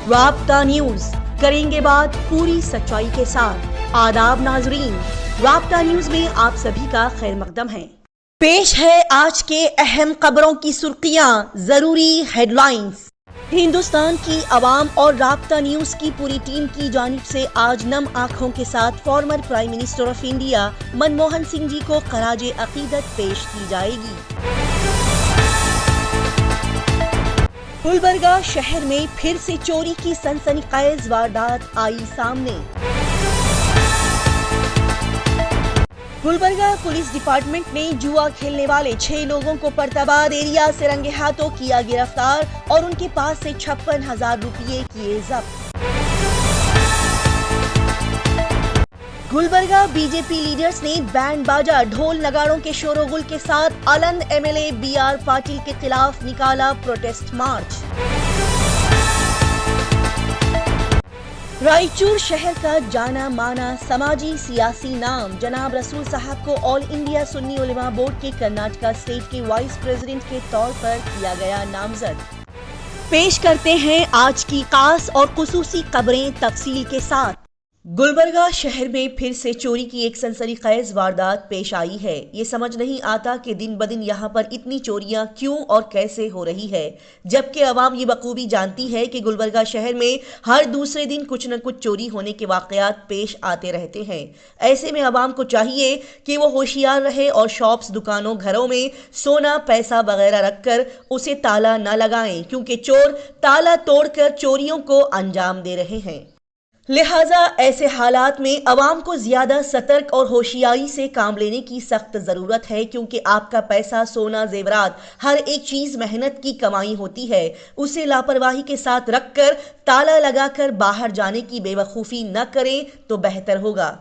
رابطہ نیوز کریں گے بات پوری سچائی کے ساتھ۔ آداب ناظرین، رابطہ نیوز میں آپ سبھی کا خیر مقدم ہے۔ پیش ہے آج کے اہم خبروں کی سرخیاں، ضروری ہیڈ لائنز۔ ہندوستان کی عوام اور رابطہ نیوز کی پوری ٹیم کی جانب سے آج نم آنکھوں کے ساتھ former prime minister of India Manmohan Singh ji کو خراج عقیدت پیش کی جائے گی۔ گلبرگہ شہر میں پھر سے چوری کی سنسنی خیز واردات آئی سامنے۔ گلبرگہ پولیس ڈپارٹمنٹ نے جوا کھیلنے والے 6 لوگوں کو پرتاباد ایریا سے رنگے ہاتھوں کیا گرفتار اور ان کے پاس سے 56,000 روپے کیے ضبط۔ Gulbarga B J P leaders نے بینڈ باجا ڈھول نگاڑوں کے شور و غل کے ساتھ Aland M L A B R Patil کے خلاف نکالا پروٹیسٹ مارچ۔ رائچور شہر کا جانا مانا سماجی سیاسی نام جناب رسول صاحب کو آل انڈیا سنی علماء بورڈ کے کرناٹکا اسٹیٹ کے وائس پریزیڈنٹ کے طور پر کیا گیا نامزد۔ پیش کرتے ہیں آج کی خاص اور خصوصی خبریں تفصیل کے ساتھ۔ گلبرگہ شہر میں پھر سے چوری کی ایک سنسنی خیز واردات پیش آئی ہے۔ یہ سمجھ نہیں آتا کہ دن بدن یہاں پر اتنی چوریاں کیوں اور کیسے ہو رہی ہے، جبکہ عوام یہ بخوبی جانتی ہے کہ گلبرگہ شہر میں ہر دوسرے دن کچھ نہ کچھ چوری ہونے کے واقعات پیش آتے رہتے ہیں۔ ایسے میں عوام کو چاہیے کہ وہ ہوشیار رہے اور شاپس، دکانوں، گھروں میں سونا، پیسہ وغیرہ رکھ کر اسے تالا نہ لگائیں، کیونکہ چور تالا توڑ کر چوریوں کو انجام دے رہے ہیں۔ لہٰذا ایسے حالات میں عوام کو زیادہ سترک اور ہوشیاری سے کام لینے کی سخت ضرورت ہے، کیونکہ آپ کا پیسہ، سونا، زیورات، ہر ایک چیز محنت کی کمائی ہوتی ہے۔ اسے لاپرواہی کے ساتھ رکھ کر تالا لگا کر باہر جانے کی بے وقوفی نہ کریں تو بہتر ہوگا۔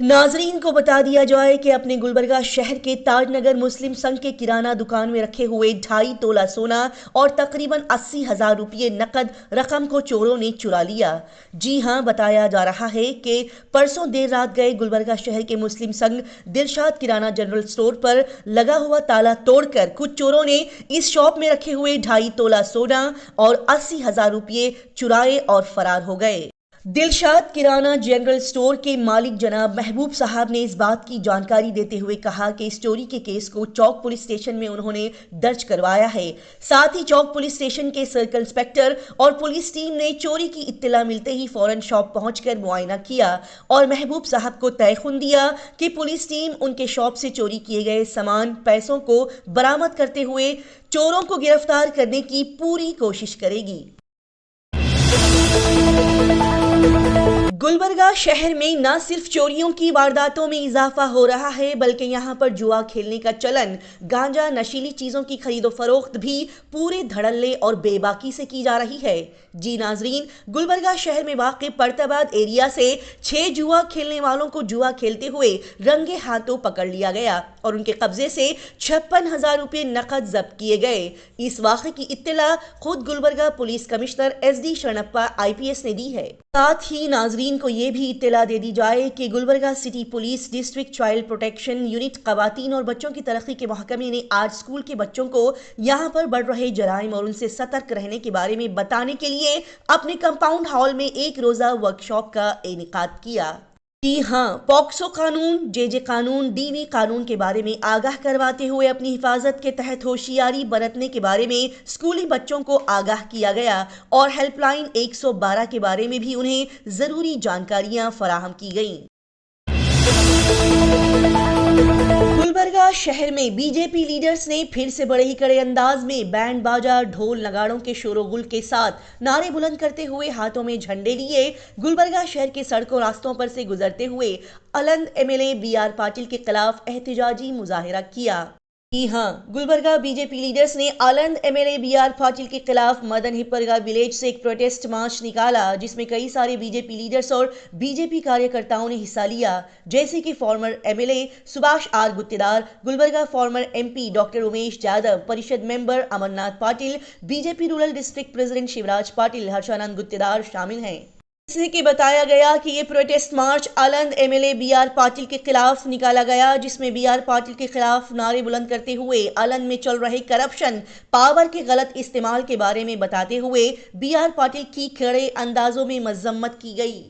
ناظرین کو بتا دیا جائے کہ اپنے گلبرگہ شہر کے تاج نگر مسلم سنگھ کے کرانہ دکان میں رکھے ہوئے 2.5 تولہ سونا اور تقریباً 80,000 روپے نقد رقم کو چوروں نے چرا لیا۔ جی ہاں، بتایا جا رہا ہے کہ پرسوں دیر رات گئے گلبرگہ شہر کے مسلم سنگھ دلشاد کرانہ جنرل سٹور پر لگا ہوا تالا توڑ کر کچھ چوروں نے اس شاپ میں رکھے ہوئے 2.5 تولہ سونا اور 80,000 روپے چرائے اور فرار ہو گئے۔ دلشاد کرانہ جنرل سٹور کے مالک جناب محبوب صاحب نے اس بات کی جانکاری دیتے ہوئے کہا کہ اس چوری کے کیس کو چوک پولیس اسٹیشن میں انہوں نے درج کروایا ہے۔ ساتھ ہی چوک پولیس اسٹیشن کے سرکل انسپکٹر اور پولیس ٹیم نے چوری کی اطلاع ملتے ہی فوراً شاپ پہنچ کر معائنہ کیا اور محبوب صاحب کو تیقن دیا کہ پولیس ٹیم ان کے شاپ سے چوری کیے گئے سامان، پیسوں کو برآمد کرتے ہوئے چوروں کو گرفتار کرنے کی پوری کوشش کرے گی۔ گلبرگہ شہر میں نہ صرف چوریوں کی وارداتوں میں اضافہ ہو رہا ہے، بلکہ یہاں پر جوا کھیلنے کا چلن، گانجا، نشیلی چیزوں کی خرید و فروخت بھی پورے دھڑلے اور بے باکی سے کی جا رہی ہے۔ جی ناظرین، گلبرگہ شہر میں واقع پرتاباد ایریا سے 6 جوا کھیلنے والوں کو جوا کھیلتے ہوئے رنگے ہاتھوں پکڑ لیا گیا اور ان کے قبضے سے 56,000 روپے نقد ضبط کیے گئے۔ اس واقعے کی اطلاع خود Gulbarga police commissioner S D Sharanappa IPS نے دی ہے۔ ساتھ ہی ناظرین کو یہ بھی اطلاع دے دی جائے کہ Gulbarga city police district child protection unit خواتین اور بچوں کی ترقی کے محکمے نے آج اسکول کے بچوں کو یہاں پر بڑھ رہے جرائم اور ان سے سترک رہنے کے بارے میں بتانے کے لیے اپنے کمپاؤنڈ ہال میں ایک روزہ ورکشاپ کا انعقاد کیا۔ جی ہاں، پوکسو قانون، JJ قانون، DV قانون کے بارے میں آگاہ کرواتے ہوئے اپنی حفاظت کے تحت ہوشیاری برتنے کے بارے میں اسکولی بچوں کو آگاہ کیا گیا اور ہیلپ لائن 112 کے بارے میں بھی انہیں ضروری جانکاریاں فراہم کی گئیں۔ گلبرگہ شہر میں بی جے پی لیڈرز نے پھر سے بڑے ہی کڑے انداز میں بینڈ باجا ڈھول نگاڑوں کے شور و غل کے ساتھ نعرے بلند کرتے ہوئے ہاتھوں میں جھنڈے لیے گلبرگہ شہر کے سڑکوں راستوں پر سے گزرتے ہوئے الند MLA BR پاٹل کے خلاف احتجاجی مظاہرہ کیا۔ جی ہاں، Gulbarga B J P leaders نے الند MLA BR پاٹل کے خلاف مدن ہپرگا ولیج سے ایک پروٹیسٹ مارچ نکالا، جس میں کئی سارے بی جے پی لیڈرز اور بی جے پی کاریہ نے حصہ لیا، جیسے کہ فارمر MLA سبھاش R Guttedar, Gulbarga former MP doctor Umesh Jadhav, پریشد member Amarnath Patil, B J P rural district president Shivraj Patil, Harshanand Guttedar شامل ہیں۔ جیسے کہ بتایا گیا کہ یہ protest march Aland MLA BR Patil کے خلاف نکالا گیا، جس میں BR پاٹل کے خلاف نعرے بلند کرتے ہوئے الند میں چل رہے کرپشن، پاور کے غلط استعمال کے بارے میں بتاتے ہوئے BR پاٹل کی کڑے اندازوں میں مذمت کی گئی۔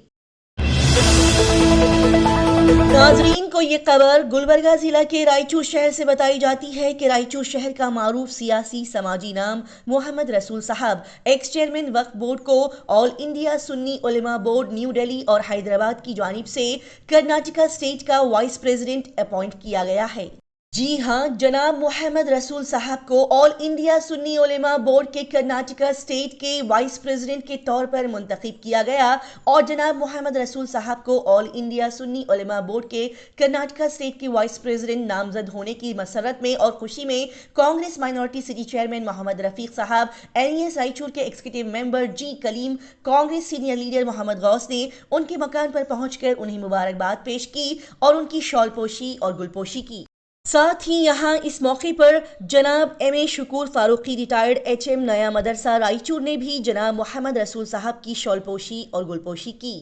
ناظرین کو یہ خبر گلبرگہ ضلع کے رائچور شہر سے بتائی جاتی ہے کہ رائچور شہر کا معروف سیاسی سماجی نام محمد رسول صاحب ایکس چیئرمین وقف بورڈ کو آل انڈیا سنی علماء بورڈ نیو دہلی اور حیدرآباد کی جانب سے کرناٹکا اسٹیٹ کا وائس پریزیڈنٹ اپوائنٹ کیا گیا ہے۔ جی ہاں، جناب محمد رسول صاحب کو آل انڈیا سنی علماء بورڈ کے کرناٹکا اسٹیٹ کے وائس پریزیڈنٹ کے طور پر منتخب کیا گیا اور جناب محمد رسول صاحب کو آل انڈیا سنی علماء بورڈ کے کرناٹکا اسٹیٹ کے وائس پریزیڈنٹ نامزد ہونے کی مسرت میں اور خوشی میں کانگریس مائنورٹی سٹی چیئرمین محمد رفیق صاحب، NES رائچور کے ایگزیکٹو ممبر جی کلیم، کانگریس سینئر لیڈر محمد غوث نے ان کے مکان پر پہنچ کر انہیں مبارکباد پیش کی اور ان کی شال پوشی اور گل پوشی کی۔ ساتھ ہی یہاں اس موقع پر جناب MA شکور فاروقی ریٹائرڈ HM نیا مدرسہ رائچور نے بھی جناب محمد رسول صاحب کی شال پوشی اور گل پوشی کی۔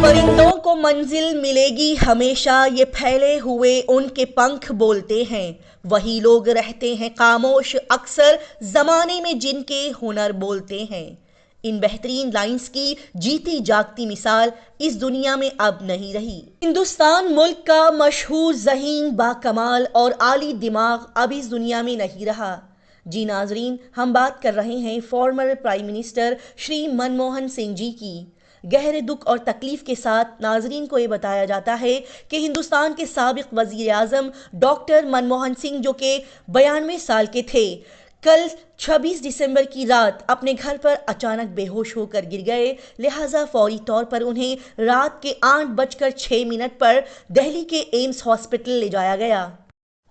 پرندوں کو منزل ملے گی ہمیشہ، یہ پھیلے ہوئے ان کے پنکھ بولتے ہیں، وہی لوگ رہتے ہیں خاموش اکثر زمانے میں جن کے ہنر بولتے ہیں۔ ان بہترین لائنز کی جیتی جاگتی مثال اس دنیا میں اب نہیں رہی۔ ہندوستان ملک کا مشہور ذہین، با کمال اور عالی دماغ اب اس دنیا میں نہیں رہا۔ جی ناظرین، ہم بات کر رہے ہیں فارمر پرائم منسٹر شری منموہن سنگھ جی کی۔ گہرے دکھ اور تکلیف کے ساتھ ناظرین کو یہ بتایا جاتا ہے کہ ہندوستان کے سابق وزیر اعظم ڈاکٹر منموہن سنگھ، جو کہ 92 سال کے تھے، کل 26 دسمبر کی رات اپنے گھر پر اچانک بے ہوش ہو کر گر گئے، لہٰذا فوری طور پر انہیں رات کے 8:06 پر دہلی کے ایمس ہاسپٹل لے جایا گیا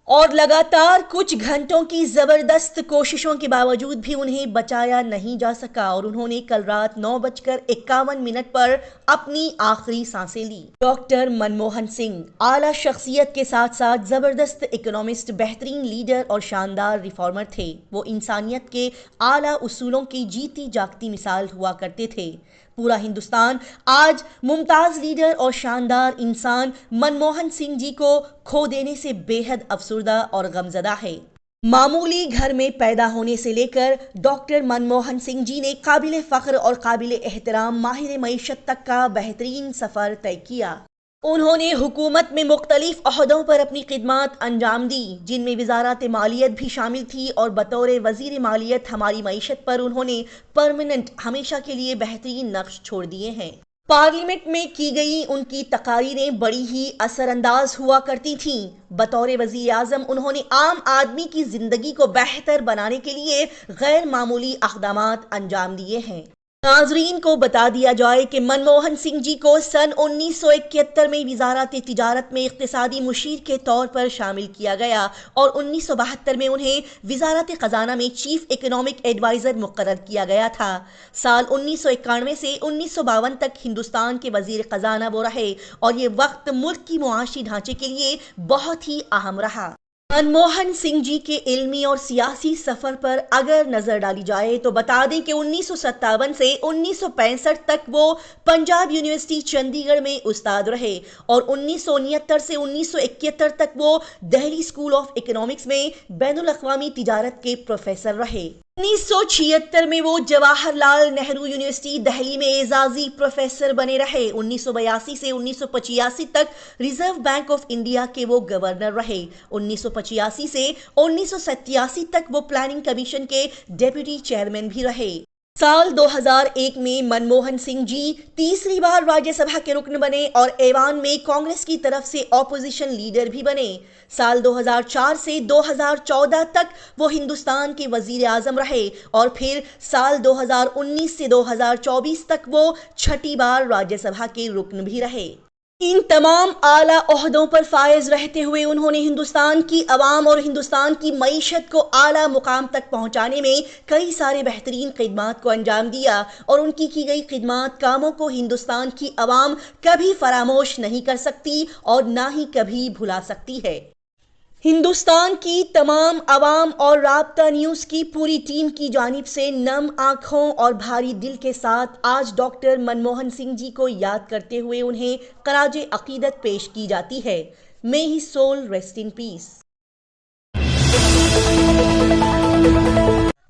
اور لگاتار کچھ گھنٹوں کی زبردست کوششوں کے باوجود بھی انہیں بچایا نہیں جا سکا اور انہوں نے کل رات 9:51 پر اپنی آخری سانسیں لی۔ ڈاکٹر منموہن سنگھ اعلیٰ شخصیت کے ساتھ ساتھ زبردست اکنامسٹ، بہترین لیڈر اور شاندار ریفارمر تھے۔ وہ انسانیت کے اعلیٰ اصولوں کی جیتی جاگتی مثال ہوا کرتے تھے۔ پورا ہندوستان آج ممتاز لیڈر اور شاندار انسان منموہن سنگھ جی کو کھو دینے سے بے حد افسردہ اور غمزدہ ہے۔ معمولی گھر میں پیدا ہونے سے لے کر ڈاکٹر منموہن سنگھ جی نے قابل فخر اور قابل احترام ماہر معیشت تک کا بہترین سفر طے کیا۔ انہوں نے حکومت میں مختلف عہدوں پر اپنی خدمات انجام دی، جن میں وزارت مالیت بھی شامل تھی، اور بطور وزیر مالیت ہماری معیشت پر انہوں نے پرماننٹ ہمیشہ کے لیے بہترین نقش چھوڑ دیے ہیں۔ پارلیمنٹ میں کی گئی ان کی تقاریریں بڑی ہی اثر انداز ہوا کرتی تھیں۔ بطور وزیر اعظم انہوں نے عام آدمی کی زندگی کو بہتر بنانے کے لیے غیر معمولی اقدامات انجام دیے ہیں۔ ناظرین کو بتا دیا جائے کہ منموہن سنگھ جی کو سن 1971 میں وزارت تجارت میں اقتصادی مشیر کے طور پر شامل کیا گیا اور 1972 میں انہیں وزارت خزانہ میں چیف اکنامک ایڈوائزر مقرر کیا گیا تھا۔ سال 1991 سے 1952 تک ہندوستان کے وزیر خزانہ وہ رہے اور یہ وقت ملک کی معاشی ڈھانچے کے لیے بہت ہی اہم رہا۔ منموہن سنگھ جی کے علمی اور سیاسی سفر پر اگر نظر ڈالی جائے تو بتا دیں کہ 1957 سے 1965 تک وہ پنجاب یونیورسٹی چندی گڑھ میں استاد رہے اور 1969 سے 1971 تک وہ دہلی اسکول آف اکنامکس میں بین الاقوامی تجارت کے پروفیسر رہے۔ 1976 میں وہ جواہر لال نہرو یونیورسٹی دہلی میں اعزازی پروفیسر بنے رہے۔ 1982 سے 1985 تک ریزرو بینک آف انڈیا کے وہ گورنر رہے۔ 1985 سے 1987 تک وہ پلاننگ کمیشن کے ڈیپٹی چیئرمین بھی رہے۔ سال 2001 میں منموہن سنگھ جی تیسری بار راجیہ سبھا کے رکن بنے اور ایوان میں کانگریس کی طرف سے اپوزیشن لیڈر بھی بنے۔ سال 2004 سے 2014 تک وہ ہندوستان کے وزیر اعظم رہے اور پھر سال 2019 سے 2024 تک وہ چھٹی بار راجیہ سبھا کے رکن بھی رہے۔ ان تمام اعلیٰ عہدوں پر فائز رہتے ہوئے انہوں نے ہندوستان کی عوام اور ہندوستان کی معیشت کو اعلیٰ مقام تک پہنچانے میں کئی سارے بہترین خدمات کو انجام دیا اور ان کی گئی خدمات کاموں کو ہندوستان کی عوام کبھی فراموش نہیں کر سکتی اور نہ ہی کبھی بھلا سکتی ہے۔ ہندوستان کی تمام عوام اور رابطہ نیوز کی پوری ٹیم کی جانب سے نم آنکھوں اور بھاری دل کے ساتھ آج ڈاکٹر منموہن سنگھ جی کو یاد کرتے ہوئے انہیں خراج عقیدت پیش کی جاتی ہے۔ May his soul rest in peace۔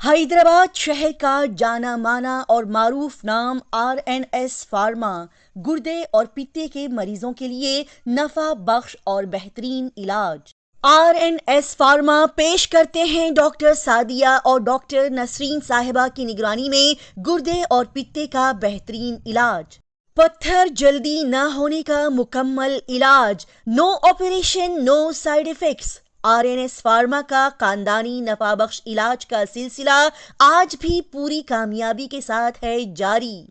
Hyderabad شہر کا جانا مانا اور معروف نام RNS فارما گردے اور پتے کے مریضوں کے لیے نفع بخش اور بہترین علاج۔ RNS فارما پیش کرتے ہیں ڈاکٹر سعدیہ اور ڈاکٹر نسرین صاحبہ کی نگرانی میں گردے اور پتے کا بہترین علاج، پتھر جلدی نہ ہونے کا مکمل علاج، نو آپریشن نو سائیڈ ایفیکٹس۔ RNS فارما کا خاندانی نفع بخش علاج کا سلسلہ آج بھی پوری کامیابی کے ساتھ ہے جاری۔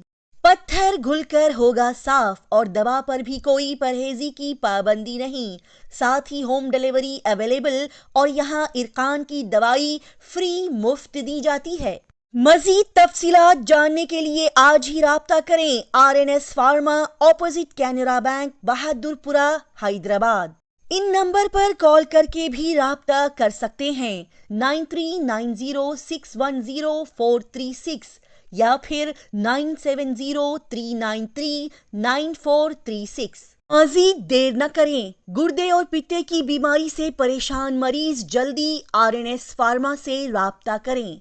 پتھر گھل کر ہوگا صاف اور دوا پر بھی کوئی پرہیزی کی پابندی نہیں، ساتھ ہی ہوم ڈیلیوری اویلیبل اور یہاں ارقان کی دوائی فری مفت دی جاتی ہے۔ مزید تفصیلات جاننے کے لیے آج ہی رابطہ کریں۔ RNS pharma opposite Canara bank, Bahadurpura, Hyderabad. ان نمبر پر کال کر کے بھی رابطہ کر سکتے ہیں 9390610436 یا پھر 9703939436۔ مزید دیر نہ کریں، گردے اور پتے کی بیماری سے پریشان مریض جلدی RNS فارما سے رابطہ کریں۔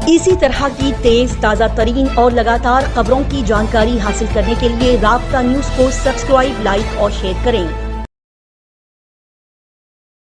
اسی طرح کی تیز تازہ ترین اور لگاتار خبروں کی جانکاری حاصل کرنے کے لیے رابطہ نیوز کو سبسکرائب، لائک اور شیئر کریں۔